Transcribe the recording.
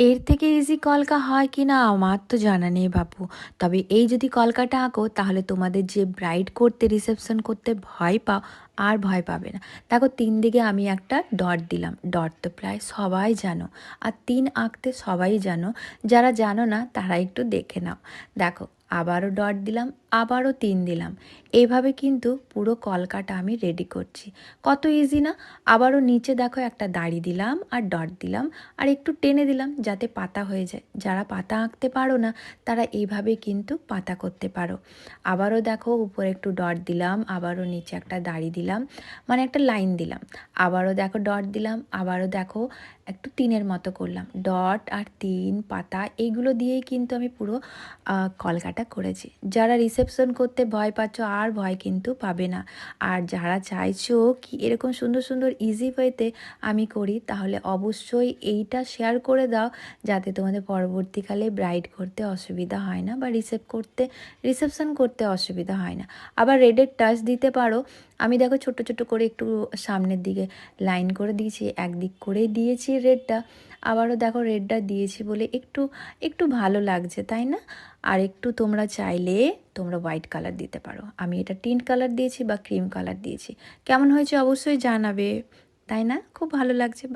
এর থেকে ইজি কলকা হয় কি না আমার তো জানা নেই বাপু। তবে এই যদি কলকাটা আঁকো তাহলে তোমাদের যে ব্রাইড করতে রিসেপশন করতে ভয় পাও আর ভয় পাবে না। দেখো 3 দিকে আমি একটা ডট দিলাম। ডট তো প্রায় সবাই জানো, আর 3 আঁকতে সবাই জানো। যারা জানো না তারা একটু দেখে নাও। দেখো, আবারও ডট দিলাম, আবারও 3 দিলাম। এইভাবে কিন্তু পুরো কলকাটা আমি রেডি করছি। কত ইজি না? আবারও নিচে দেখো একটা দাড়ি দিলাম আর ডট দিলাম, আর একটু টেনে দিলাম যাতে পাতা হয়ে যায়। যারা পাতা আঁকতে পারো না তারা এইভাবে কিন্তু পাতা করতে পারো। আবারও দেখো উপরে একটু ডট দিলাম, আবারও নিচে একটা দাড়ি দিলাম, মানে একটা লাইন দিলাম। আবারও দেখো ডট দিলাম, আবারও দেখো একটু 3-এর মতো করলাম। ডট আর 3 পাতা এইগুলো দিয়েই কিন্তু আমি পুরো কলকাটা করেছি। যারা রিসেপশন করতে ভয় পাচ্ছ আর ভয় কিন্তু পাবে না। আর যারা চাইছো কি এরকম সুন্দর সুন্দর ইজি ওয়েতে আমি করি, তাহলে অবশ্যই এইটা শেয়ার করে দাও, যাতে তোমাদের পরবর্তীকালে ব্রাইড করতে অসুবিধা হয় না বা রিসেপশন করতে অসুবিধা হয় না। আবার রেডের টাচ দিতে পারো। আমি দেখো ছোট ছোট করে একটু সামনের দিকে লাইন করে দিয়েছি, একদিক করেই দিয়েছি রেডটা। আবারও দেখো রেডটা দিয়েছি বলে একটু একটু ভালো লাগছে, তাই না? আর একটু তোমরা চাইলে তোমরা হোয়াইট কালার দিতে পারো। আমি এটা টিন্ট কালার দিয়েছি বা ক্রিম কালার দিয়েছি। কেমন হয়েছে অবশ্যই জানাবে, তাই না? খুব ভালো লাগছে।